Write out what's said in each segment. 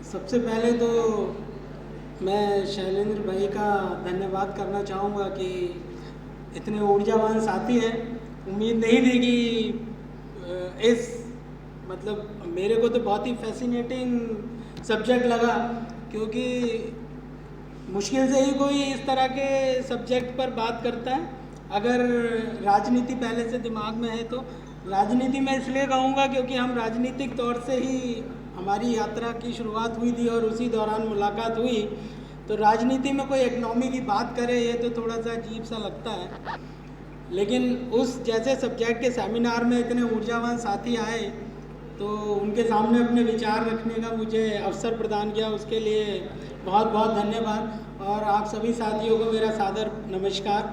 सबसे पहले तो मैं शैलेंद्र भाई का धन्यवाद करना चाहूँगा कि इतने ऊर्जावान साथी हैं। उम्मीद नहीं थी कि इस मतलब मेरे को तो बहुत ही फैसिनेटिंग सब्जेक्ट लगा, क्योंकि मुश्किल से ही कोई इस तरह के सब्जेक्ट पर बात करता है। अगर राजनीति पहले से दिमाग में है तो राजनीति में इसलिए कहूँगा क्योंकि हम राजनीतिक तौर से ही हमारी यात्रा की शुरुआत हुई थी और उसी दौरान मुलाकात हुई। तो राजनीति में कोई इकनॉमी की बात करे ये तो थोड़ा सा अजीब सा लगता है, लेकिन उस जैसे सब्जेक्ट के सेमिनार में इतने ऊर्जावान साथी आए तो उनके सामने अपने विचार रखने का मुझे अवसर प्रदान किया, उसके लिए बहुत बहुत धन्यवाद। और आप सभी साथियों को मेरा सादर नमस्कार।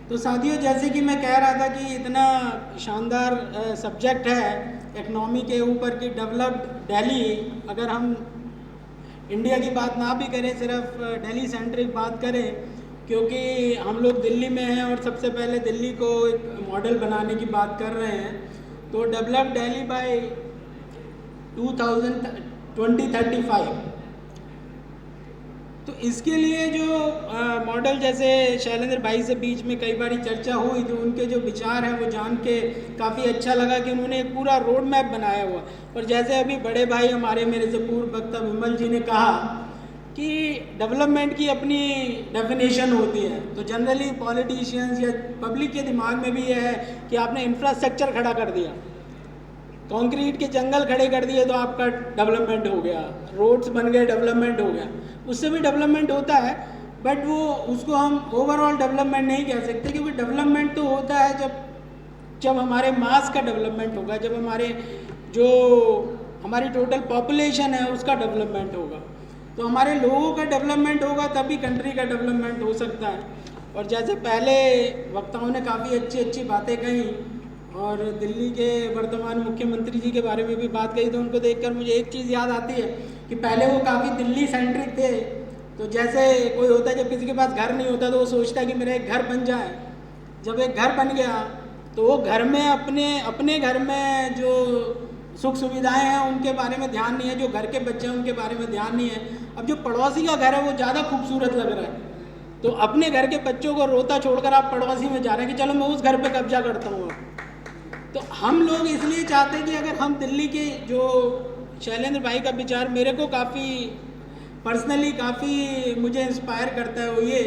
तो साथियों, जैसे कि मैं कह रहा था कि इतना शानदार सब्जेक्ट है इकनॉमी के ऊपर कि डेवलप्ड दिल्ली, अगर हम इंडिया की बात ना भी करें, सिर्फ दिल्ली सेंट्रिक बात करें, क्योंकि हम लोग दिल्ली में हैं और सबसे पहले दिल्ली को एक मॉडल बनाने की बात कर रहे हैं। तो डेवलप्ड दिल्ली बाय 2035, तो इसके लिए जो मॉडल, जैसे शैलेंद्र भाई से बीच में कई बार चर्चा हुई तो उनके जो विचार हैं वो जान के काफ़ी अच्छा लगा कि उन्होंने एक पूरा रोड मैप बनाया हुआ। और जैसे अभी बड़े भाई हमारे मेरे से पूर्व वक्ता विमल जी ने कहा कि डेवलपमेंट की अपनी डेफिनेशन होती है, तो जनरली पॉलिटिशियंस या पब्लिक के दिमाग में भी ये है कि आपने इंफ्रास्ट्रक्चर खड़ा कर दिया, कंक्रीट के जंगल खड़े कर दिए तो आपका डेवलपमेंट हो गया, रोड्स बन गए डेवलपमेंट हो गया। उससे भी डेवलपमेंट होता है, बट वो उसको हम ओवरऑल डेवलपमेंट नहीं कह सकते, क्योंकि डेवलपमेंट तो होता है जब हमारे मास का डेवलपमेंट होगा, जब हमारी टोटल पॉपुलेशन है उसका डेवलपमेंट होगा, तो हमारे लोगों का डेवलपमेंट होगा तभी कंट्री का डेवलपमेंट हो सकता है। और जैसे पहले वक्ताओं ने काफ़ी अच्छी अच्छी बातें कही और दिल्ली के वर्तमान मुख्यमंत्री जी के बारे में भी बात कही, तो उनको देखकर मुझे एक चीज़ याद आती है कि पहले वो काफ़ी दिल्ली सेंट्रिक थे। तो जैसे कोई होता है, जब किसी के पास घर नहीं होता तो वो सोचता है कि मेरा एक घर बन जाए। जब एक घर बन गया तो वो घर में अपने घर में जो सुख सुविधाएं हैं उनके बारे में ध्यान नहीं है, जो घर के बच्चे हैं उनके बारे में ध्यान नहीं है। अब जो पड़ोसी का घर है वो ज़्यादा खूबसूरत लग रहा है, तो अपने घर के बच्चों को रोता छोड़कर आप पड़ोसी में जा रहे हैं कि चलो मैं उस घर पर कब्जा करता हूँ। तो हम लोग इसलिए चाहते हैं कि अगर हम दिल्ली के, जो शैलेंद्र भाई का विचार मेरे को काफ़ी पर्सनली काफ़ी मुझे इंस्पायर करता है, वो ये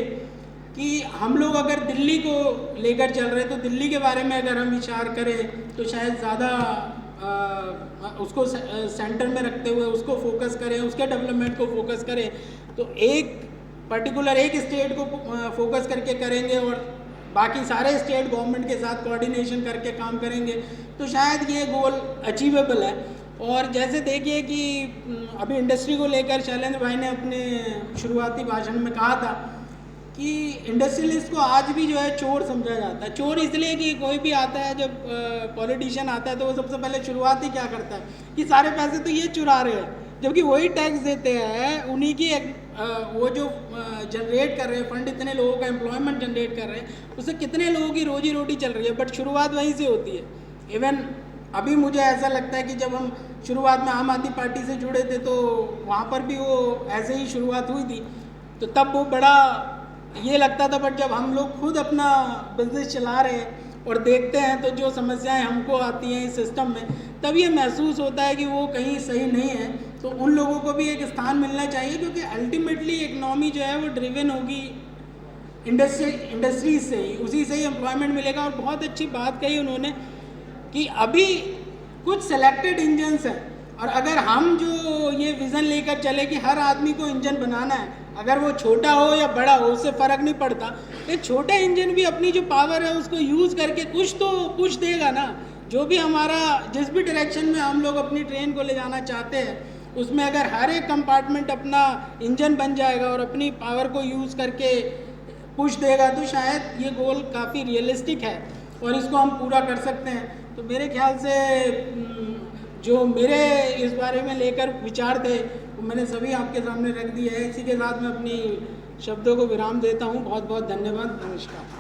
कि हम लोग अगर दिल्ली को लेकर चल रहे हैं तो दिल्ली के बारे में अगर हम विचार करें तो शायद ज़्यादा उसको सेंटर में रखते हुए उसको फोकस करें, उसके डेवलपमेंट को फोकस करें। तो एक पर्टिकुलर एक स्टेट को फोकस करके करेंगे और बाकी सारे स्टेट गवर्नमेंट के साथ कोऑर्डिनेशन करके काम करेंगे तो शायद ये गोल अचीवेबल है। और जैसे देखिए कि अभी इंडस्ट्री को लेकर शैलेंद्र भाई ने अपने शुरुआती भाषण में कहा था कि इंडस्ट्रियलिस्ट को आज भी जो है चोर समझा जाता है। चोर इसलिए कि कोई भी आता है, जब पॉलिटिशियन आता है तो वो सबसे पहले शुरुआत ही क्या करता है कि सारे पैसे तो ये चुरा रहे हैं, जबकि वही टैक्स देते हैं, उन्हीं की वो जो जनरेट कर रहे हैं फंड, इतने लोगों का एम्प्लॉयमेंट जनरेट कर रहे हैं, उससे कितने लोगों की रोजी रोटी चल रही है। बट शुरुआत वहीं से होती है। इवन अभी मुझे ऐसा लगता है कि जब हम शुरुआत में आम आदमी पार्टी से जुड़े थे तो वहाँ पर भी वो ऐसे ही शुरुआत हुई थी, तो तब वो बड़ा ये लगता था। बट जब हम लोग खुद अपना बिजनेस चला रहे हैं और देखते हैं तो जो समस्याएं हमको आती हैं इस सिस्टम में, तब ये महसूस होता है कि वो कहीं सही नहीं है। तो उन लोगों को भी एक स्थान मिलना चाहिए, क्योंकि अल्टीमेटली इकनॉमी जो है वो ड्रिवन होगी इंडस्ट्रीज से ही, उसी से ही एम्प्लॉयमेंट मिलेगा। और बहुत अच्छी बात कही उन्होंने कि अभी कुछ सेलेक्टेड इंजन्स हैं, और अगर हम जो ये विज़न लेकर चले कि हर आदमी को इंजन बनाना है, अगर वो छोटा हो या बड़ा हो उससे फ़र्क नहीं पड़ता, एक छोटा इंजन भी अपनी जो पावर है उसको यूज़ करके कुछ तो पुश देगा ना। जो भी हमारा, जिस भी डायरेक्शन में हम लोग अपनी ट्रेन को ले जाना चाहते हैं, उसमें अगर हर एक कंपार्टमेंट अपना इंजन बन जाएगा और अपनी पावर को यूज़ करके पुश देगा तो शायद ये गोल काफ़ी रियलिस्टिक है और इसको हम पूरा कर सकते हैं। तो मेरे ख्याल से जो मेरे इस बारे में लेकर विचार थे वो मैंने सभी आपके सामने रख दिए हैं। इसी के साथ मैं अपनी शब्दों को विराम देता हूँ। बहुत बहुत धन्यवाद। नमस्कार।